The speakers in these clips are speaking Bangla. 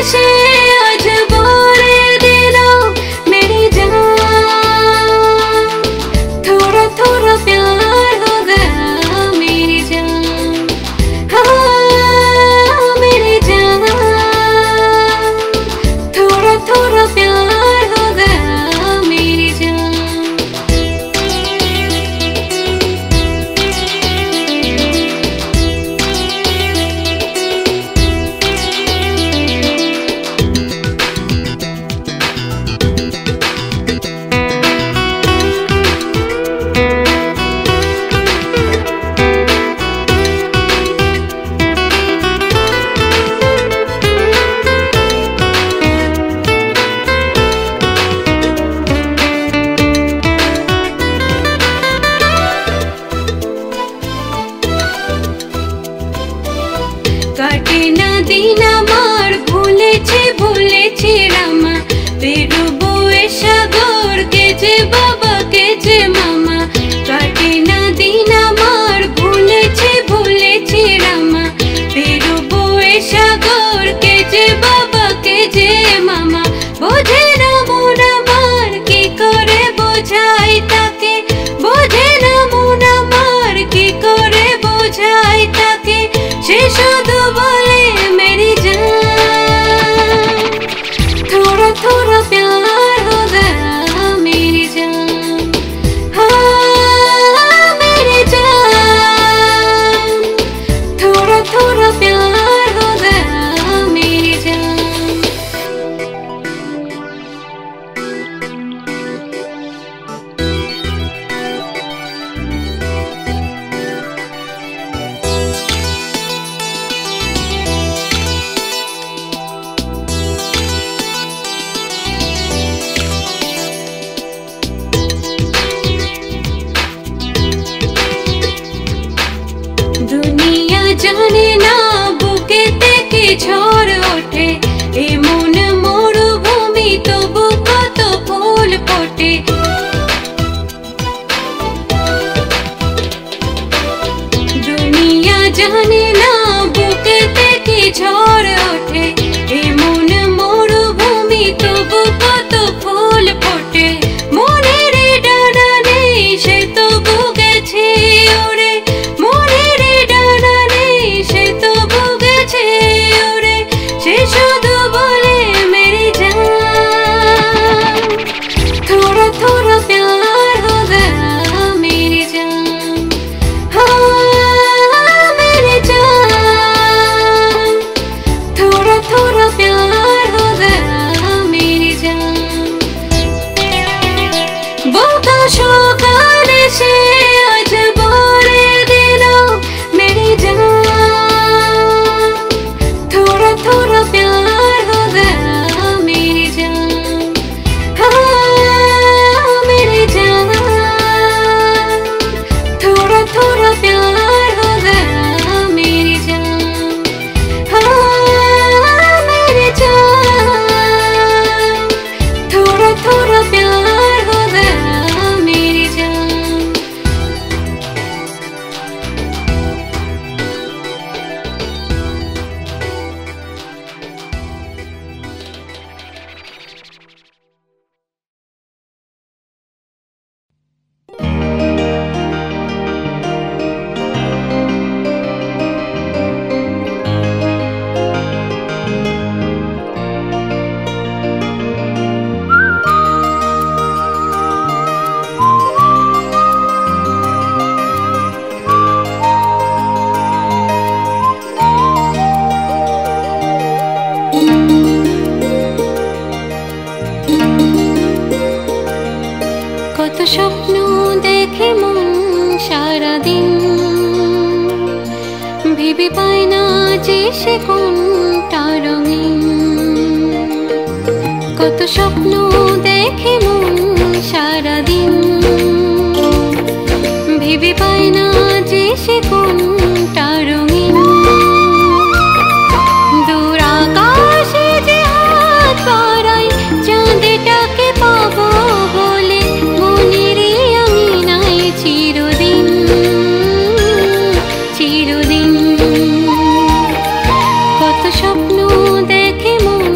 से आज बोले दिलो मेरी जान, थोड़ा थोड़ा प्यार हो गया मेरी जान, हाँ मेरी जान, थोड़ा थोड़ा प्यार हो गया मेरी जान। কাটে না দিন আমার ভুলেছি ভুলেছি রামা, পেরুবো এ সাগর কে যে বাবা কে যে মামা। কাটে না দিন আমার ভুলেছি ভুলেছি রামা, পেরুবো এ সাগর কে যে বাবা কে যে মামা। বোঝে না মন আমার কি করে বোঝাই তাকে, বোঝে না মন আমার কি করে বোঝাই তাকে, সে শুধু बोले मेरी जान, थोड़ा थोड़ा प्यार हो गया मेरी जान, हाँ मेरी जान, थोड़ा थोड़ा प्यार हो गया मेरी जान। दुनिया जाने ना बुकेते की झड़ ओठे, एमन मरुभूमि तबु कत फूल फोटे। दुनिया जाने ना बुकेते की झड़ ओठे, एमन मरुभूमि तबु कत फूल फोटे। মনের ডানা নেই সে তবু গেছে ওরে, মনের ডানা নেই সে তবু গেছে ওরে, সে শুধু বলে মেরি জান, थोड़ा थोड़ा प्यार हो गया मेरी जान, हाँ मेरी जान, थोड़ा थोड़ा प्यार हो गया मेरी जान। बोका সকালে সে আজ বলে দিলো मेरी जान, थोड़ा थोड़ा प्यार हो गया मेरी जान, हाँ मेरी जान, थोड़ा थोड़ा प्यार हो गया मेरी जान, हाँ मेरी जान, थोड़ा थोड़ा प्यार हो गया मेरी जान। কত স্বপ্ন দেখে মন সারাদিন, ভেবে পায় না যে সে কোনটা রঙিন। কত স্বপ্ন দেখে মন সারাদিন, ভেবে পায় না যে সে কোনটা রঙিন। দূর আকাশে যে হাত বাড়াই চাঁদটাকে পাবো বলে, মনের আঙিনায় চিরদিন চিরদিন। কত স্বপ্ন দেখে মন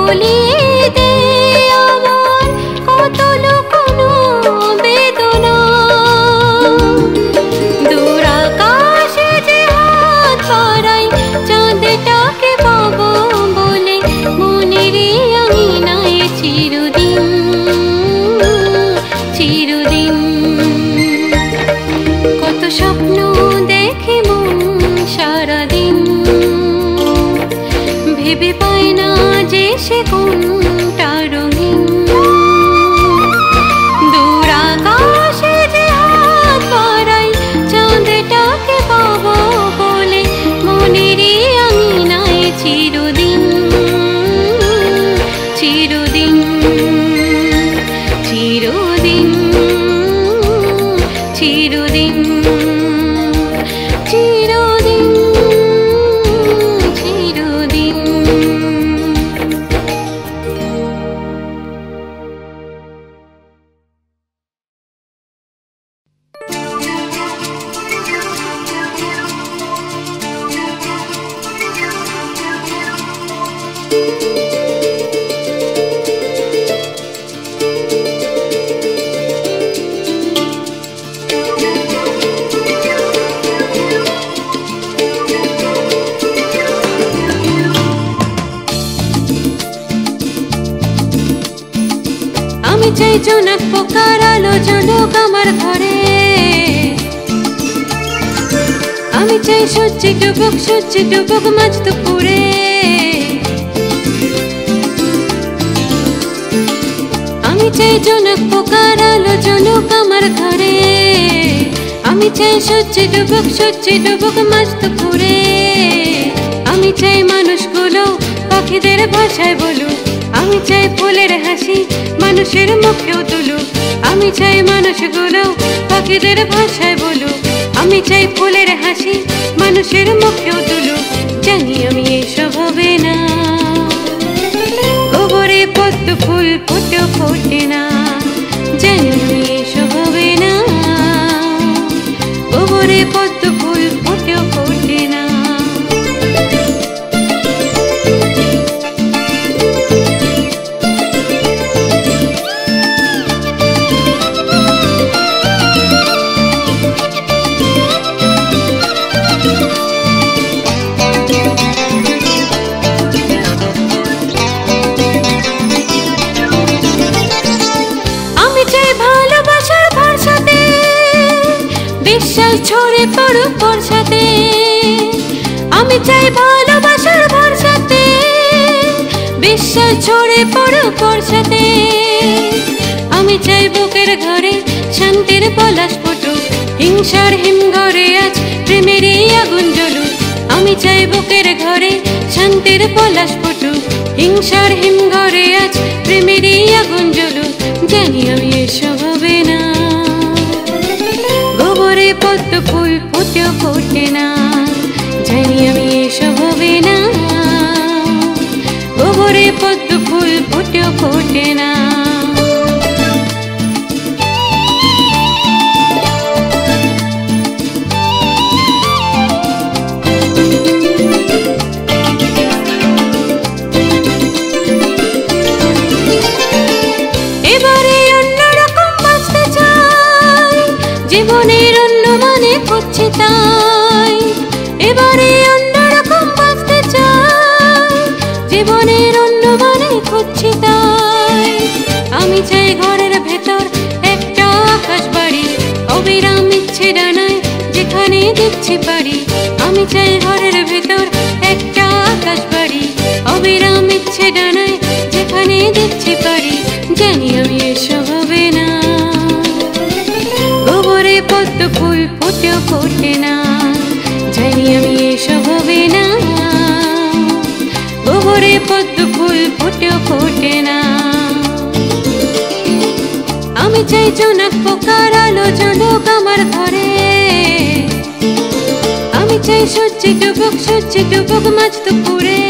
ভুলিয়ে দে আমার কত লুকোনো বেদনা। দূর আকাশে যে হাত বাড়াই চাঁদটাকে পাবো বলে মনের আঙিনায় চিরদিন চিরদিন। কত স্বপ্ন দেখে মন সারাদিন, ভেবে পায় না যে সে কোনটা রঙিন। দূর আকাশে যে হাত বাড়াই চাঁদটাকে পাবো বলে মনের আঙিনায় চিরদিন চিরদিন চিরদিন চিরদিন চিরদিন চিরদিন। আমি চাই জোনাক পোকার আলো জ্বলুক আমার ঘরে, আমি চাই সূর্যি ডুবুক মাঝ দুপুরে। আমি চাই জোনাক পোকার আলো জ্বলুক আমার ঘরে, আমি চাই সূর্যি ডুবুক মাঝ দুপুরে। আমি চাই মানুষগুলো পাখিদের ভাষায় বলুক, আমি চাই ফুলের হাসি মানুষের মুখেও তুলুক। আমি চাই মানুষগুলো পাখিদের ভাষায় বলুক, আমি চাই ফুলের হাসি মানুষের মুখেও তুলুক। জানি আমি এসব হবে না, গোবরে পদ্ম ফুল ফুটেও ফোটে না। জানি আমি এসব হবে না, গোবরে পদ্ম ফুল ফুটেও ফোটে না। বিশ্বাস ছড়ে পড়ুক বর্ষাতে, আমি চাই ভালোবাসার ভরসাতে। বিশ্বাস ছড়ে পড়ুক বর্ষাতে, আমি চাই বুকের ঘরে শান্তির পলাশ ফুটুক। হিংসার হিমঘরে আজ প্রেমেরই আগুন জ্বলুক। আমি চাই বুকের ঘরে শান্তির পলাশ ফুটুক। হিংসার হিমঘরে আজ প্রেমেরই আগুন জ্বলুক। জানি আমি এসব হবে না, গোবরে পদ্ম ফুল ফুটেও ফোটে না। জানি আমি এসব হবে না, গোবরে পদ্ম ফুল ফুটেও ফোটে না। এবারে অন্যরকম বাঁচতে চাই, জীবনের অন্য মানে খুঁজছি তাই। এবারে অন্যরকম বাঁচতে চাই, জীবনের অন্য মানে খুঁজছি তাই। আমি চাই ঘরের ভেতর একটা আকাশ বাড়ি, অবিরাম ইচ্ছে ডানায় যেখানে দিচ্ছি পারি। আমি চাই ঘরের ভেতর একটা আকাশ বাড়ি, অবিরাম ইচ্ছে ডানায় যেখানে দিচ্ছি পারি। জানি আমি এসব হবে না, গোবরে পদ্ম ফুল ফুটেও ফোটে না। জানি আমি এসব হবে না, গোবরে পদ্ম ফুল ফুটেও ফোটে না। আমি চাই জোনাক পোকার আলো জ্বলুক আমার ঘরে, আমি চাই সূর্যি ডুবুক মাঝ দুপুরে।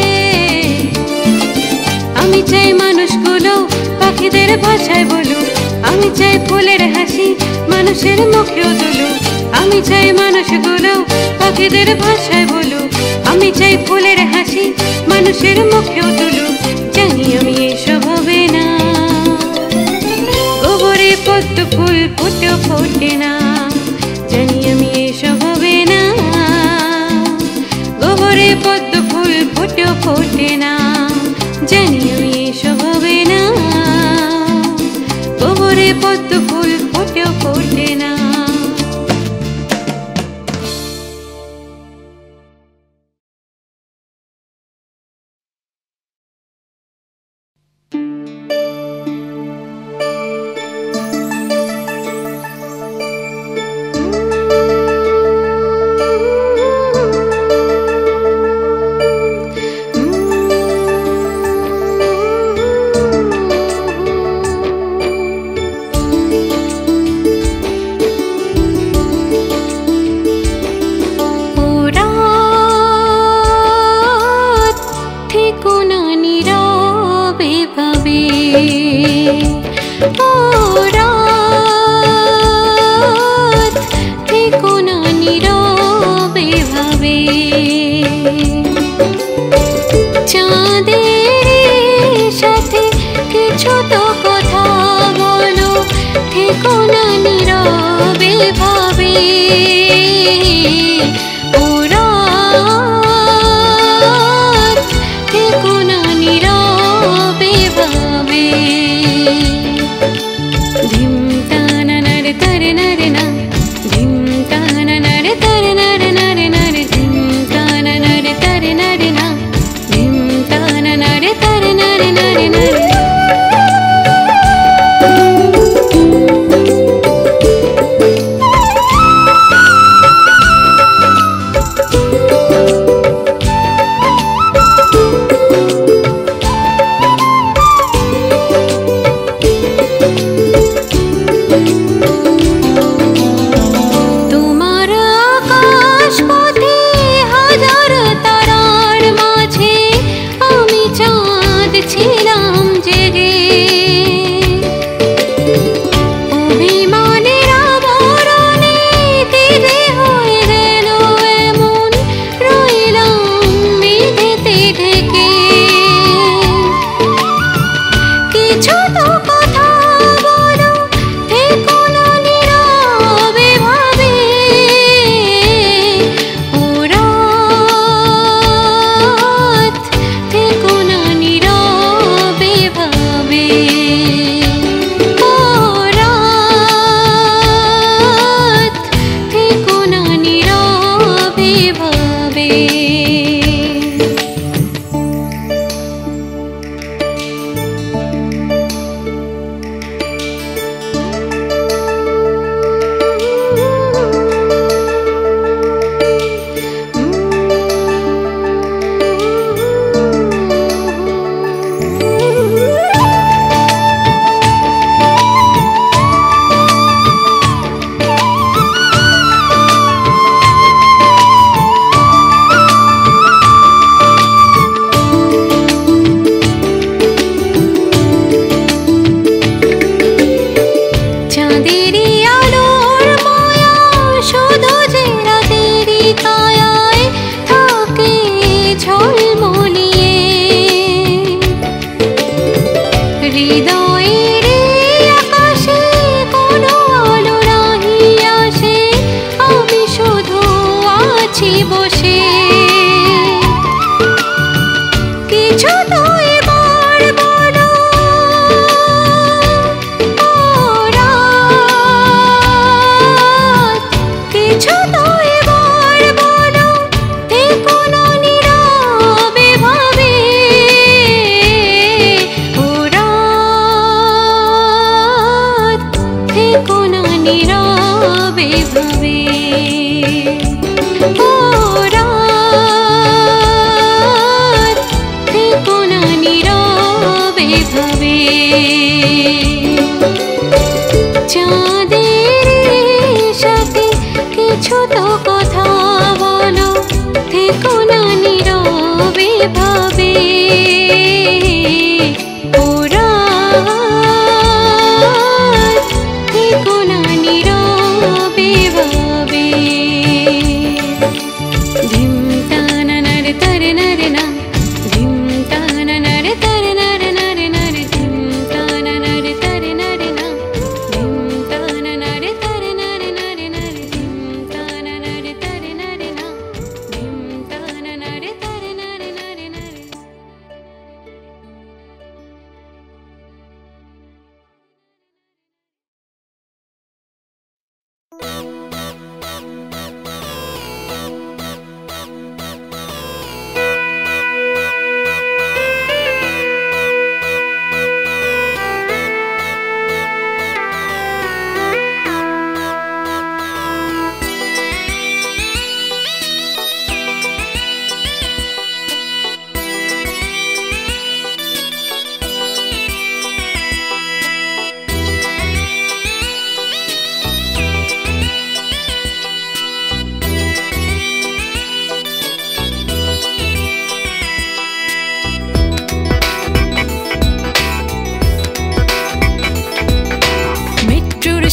আমি চাই মানুষগুলো পাখিদের ভাষায় বলুক, আমি চাই ফুলের হাসি মানুষের মুখেও তুলুক। আমি চাই মানুষগুলো পাখিদের ভাষায় বলুক, আমি চাই ফুলের হাসি মানুষের মুখেও তুলুক। জানি আমি ফোটে না, জানি আমি এসব হবে না। গোবরে পদ্ম ফুল ফুটেও ফোটে না, জানি আমি এসব হবে না। গোবরে পদ্ম ফুল ফুটেও ফোটে না।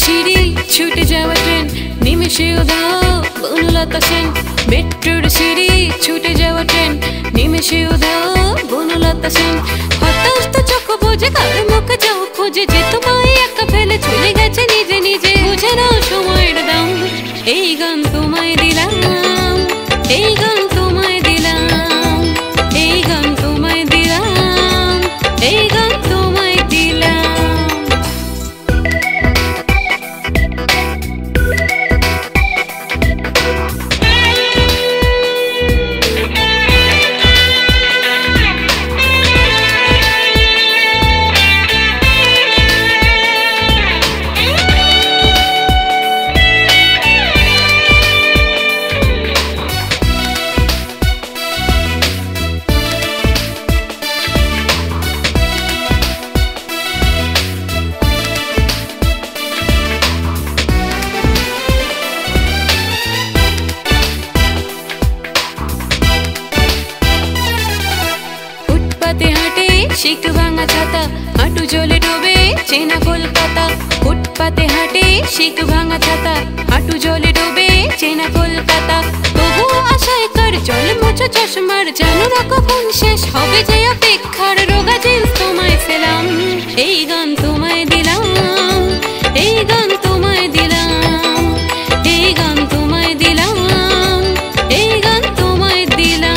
সিঁড়ি ছুটে যাওয়া ট্রেন নিমেষে উধাও বনলতা সেন। মেট্রোর সিঁড়ি ছুটে যাওয়া ট্রেন নিমেষে উধাও বনলতা সেন। হতাশ তো চোখ বোঝে কার মুখে যাও খুঁজে যে তোমায় একা ফেলে চলে গেছে নিজে নিজে। বুঝে নাও সময়ের দাম, এই গান তোমায় দিলাম, এই গান তোমায় দিলাম, এই গান তোমায় দিলাম, এই গান তোমায় দিলাম। শিখ ভাঙা ছাতা হাঁটু জলে ডোবে চেনা কলকাতা। ফুটপাতে হাঁটে শিখ ভাঙা ছাতা হাঁটু জলে ডোবে চেনা কলকাতা। তবুও আশায় কার জল মোছো চশমার জানো না কখন শেষ হবে যে অপেক্ষার রোগা জিন্স তোমায় সেলাম। এই গান তোমায় দিলাম, এই গান তোমায় দিলাম, এই গান তোমায় দিলাম, এই গান তোমায় দিলাম।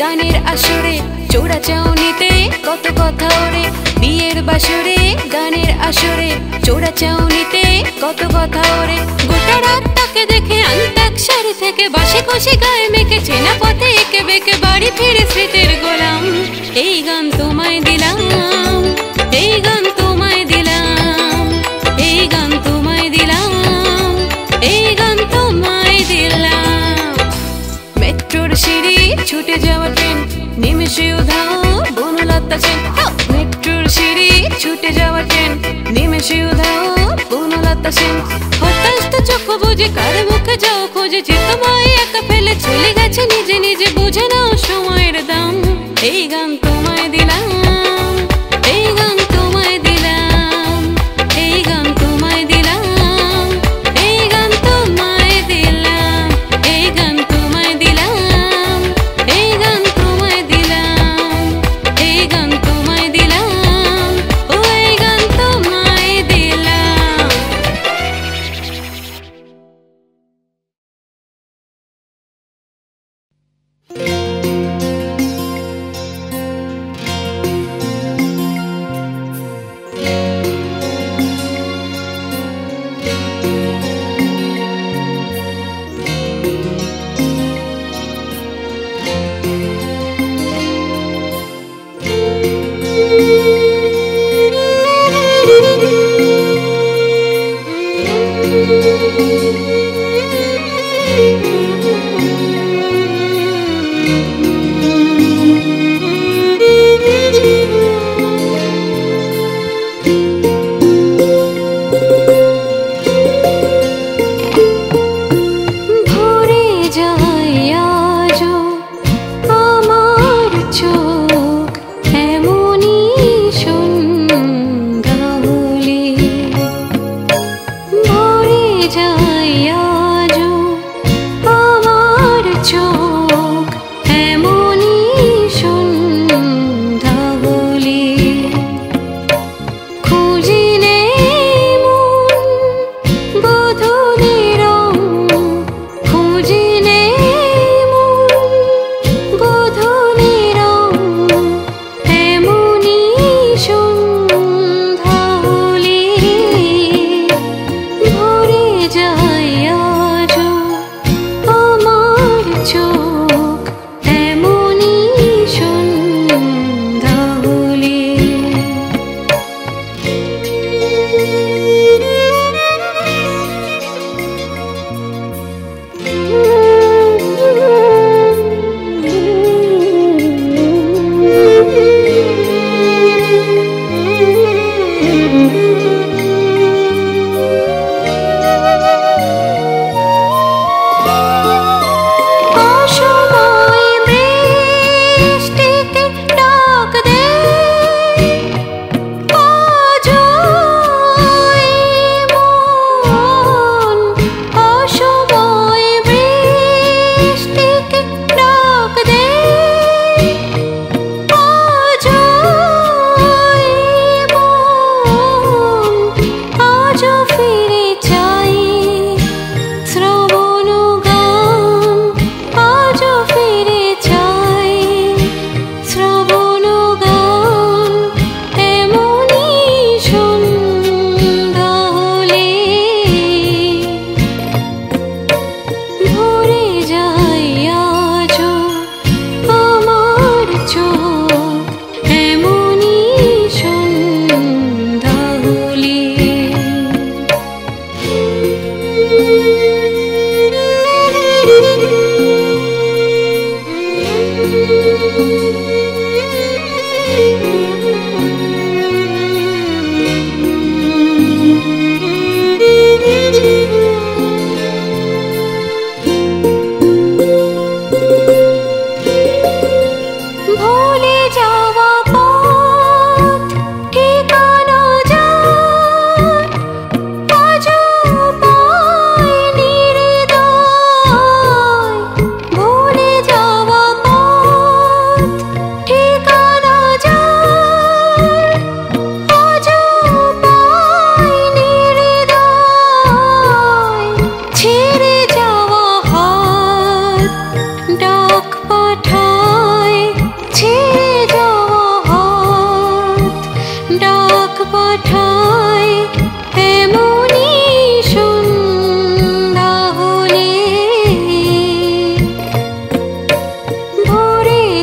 গানের আসরে চোরা চাউনিতে কত কথা ওরে। বিয়ের বাসরে গানের আসরে চোরা চাউনিতে কত কথা ওরে। গোটা রাত তাকে দেখে আন্তাক্ষরী থেকে বাসে খুশি গায়ে মেখে চেনা পথে একে বেঁকে বাড়ি ফিরে স্মৃতির গোলাম। এই গান তোমায় দিলাম, এই গান তোমায় দিলাম, এই গান তোমায় দিলাম, এই গান তোমায় দিলাম। মেট্রোর সিঁড়ি ছুটে যাওয়া ট্রেন নিমেষে উধাও বনলতা সেন। মেট্রোর সিঁড়ি ছুটে যাওয়া ট্রেন নিমেষে উধাও বনলতা সেন। হতাশ তো চোখ বুঝে কার মুখে যাও খুঁজে যে তোমায় একা ফেলে চলে গেছে নিজে নিজে। বুঝে নাও সময়ের দাম, এই গান তোমায় দিলাম, এই গান তোমায় দিলাম, এই গান তোমায় দিলাম, এই গান তোমায় দিলাম, এই গান তোমায় দিলাম, এই গান তোমায় দিলাম, এই গান তোমায় দিলাম, ও এই গান তোমায় দিলাম।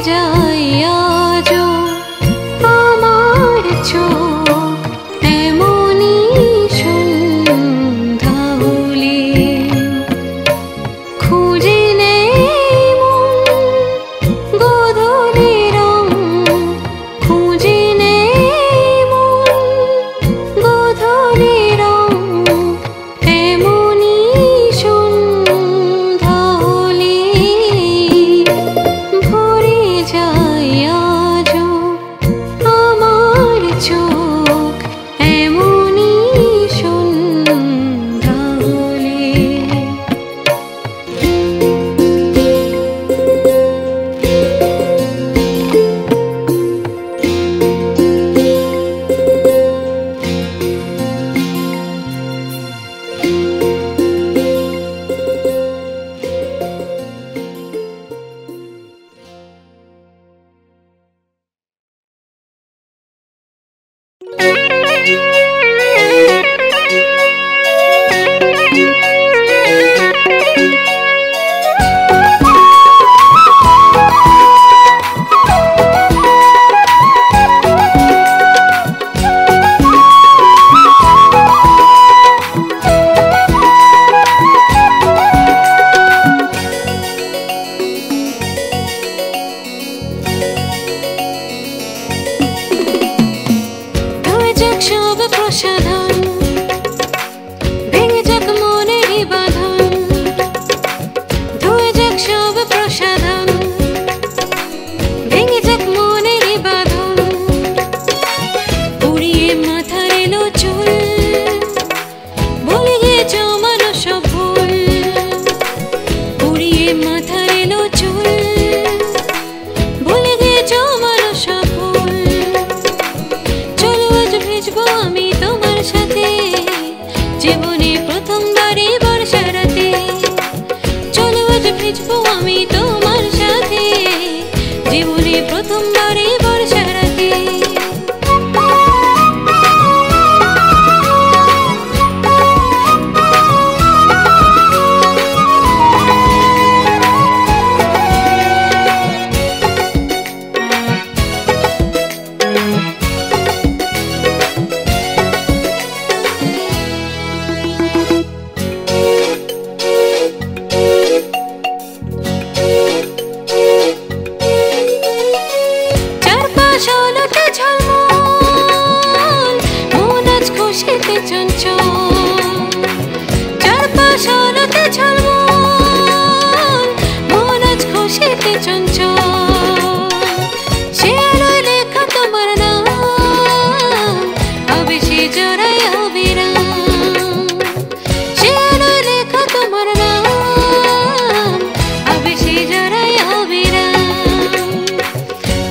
যায় আজও আমার চোখ এমনই সন্ধ্যা হলে খুঁজে নেই মন গোধূলি রং খুঁজে নেই মন গোধূলি রং এমনই সন্ধ্যা হলে ভরে যায় আজও আমার চোখ এমনই সন্ধ্যা হলে। ধুয়ে যাক সব প্রসাধন ভেঙে যাক মনেরই বাঁধন ধুয়ে যাক সব প্রসাধন ভেঙে যাক মনেরই বাঁধন উড়িয়ে মাথার এলো চুল ভুলে গিয়ে জমানো সব ভুল উড়িয়ে মাথার এলো চুল ভুলে গিয়ে জমানো সব ভুল চলো আজ ভিজবো আমি তোমার সাথে জীবনে প্রথমবারে বর্ষা রাতে চলো আজ ভিজবো আমি তোমার সাথে জীবনে প্রথমবারে বর্ষা রাতে। চারপাশ আলোতে ঝলমল মন আজ খুশিতে চঞ্চল চারপাশ আলোতে ঝলমল মন আজ খুশিতে চঞ্চল সে আলোয় লেখা তোমার নাম আবেশে জড়ায় অবিরাম সে আলোয় লেখা তোমার নাম আবেশে জড়ায় অবিরাম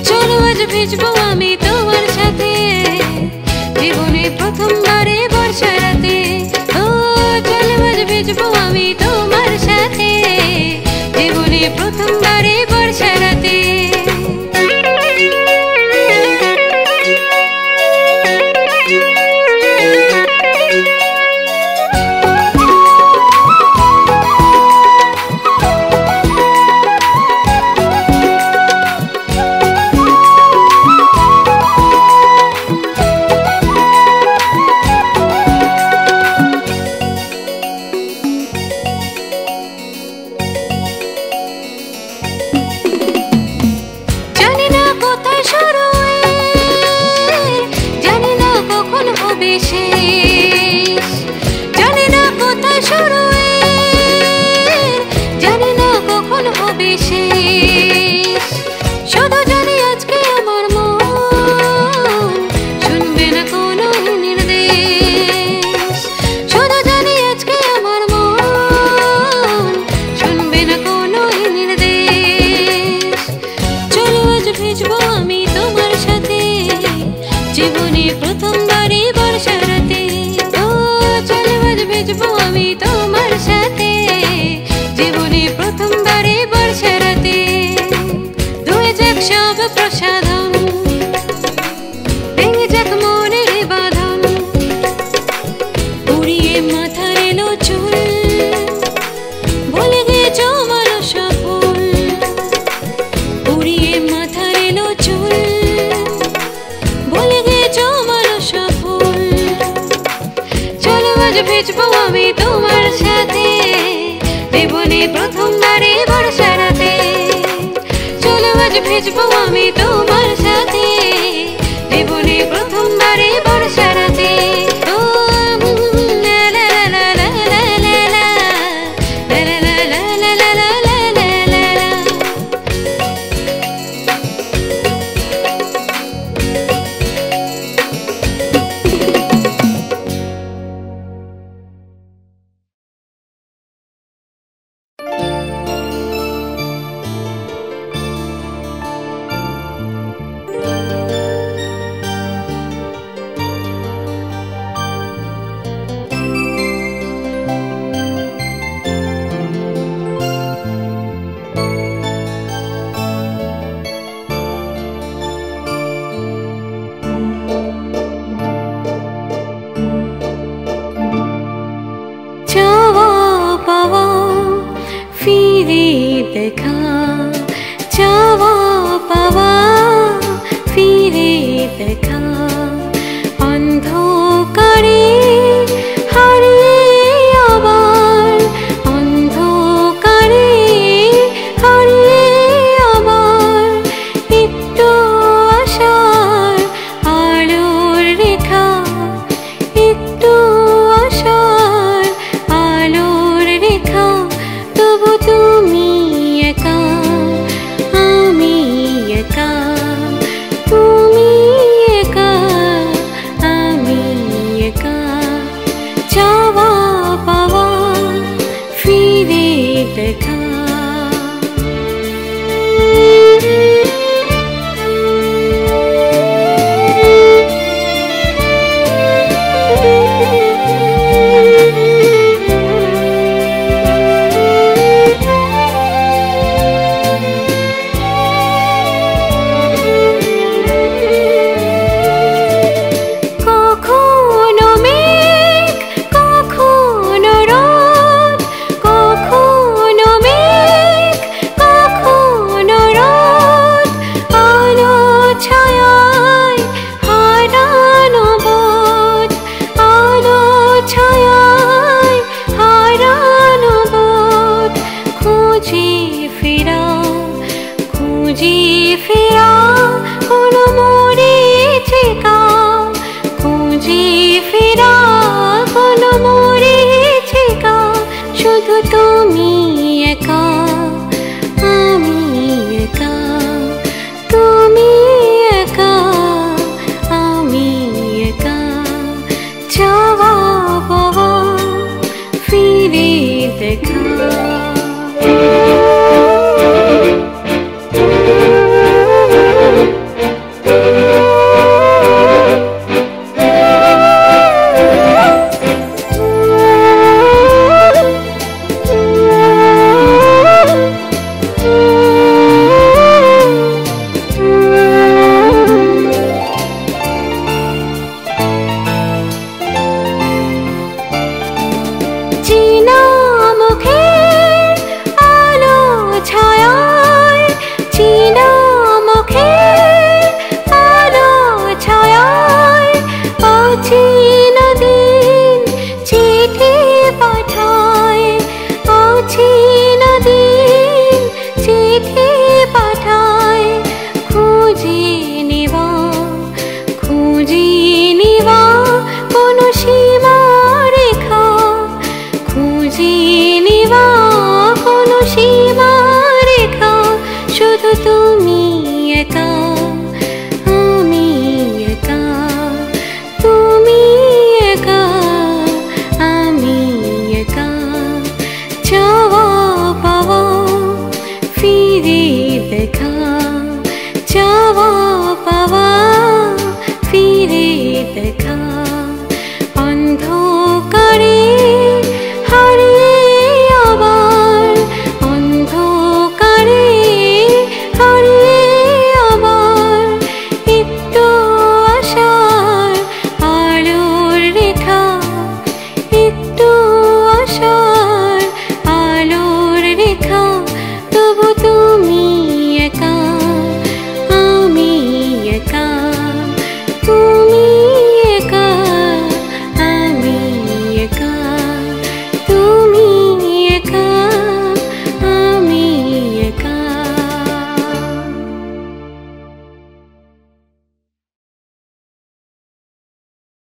চলো আজ ভিজবো আমি তোমার সাথে জীবনে প্রথমবারে বর্ষা রাতে ও চলো আজ ভিজবো আমি তোমার সাথে জীবনে প্রথমবারে বর্ষা রাতে। জানি না কোথায় শুরু জানি না কখন হবে শেষ জানি না কোথায় শুরু জানি না কখন হবে শেষ শুধু জানি আজকে আমার মন শুনবে না কোনো নির্দেশ শুধু জানি আজকে আমার মন শুনবে না কোনো নির্দেশ চলো আজ ভিজবো আমি তোমার সাথে জীবনে প্রথমবারে বর্ষা রাতে ও চলো আজ ভিজবো আমি তোমার সাথে জীবনে প্রথমবারে বর্ষা রাতে ধুয়ে যাক সব প্রসাধন ভেঙে যাক মনের বাঁধন উড়িয়ে মাথার এলো চুল ভুলে গিয়ে জমানো সব ভুল উড়িয়ে মাথার ভেজবো আমি তোমার সাথে, জীবনে প্রথমবারে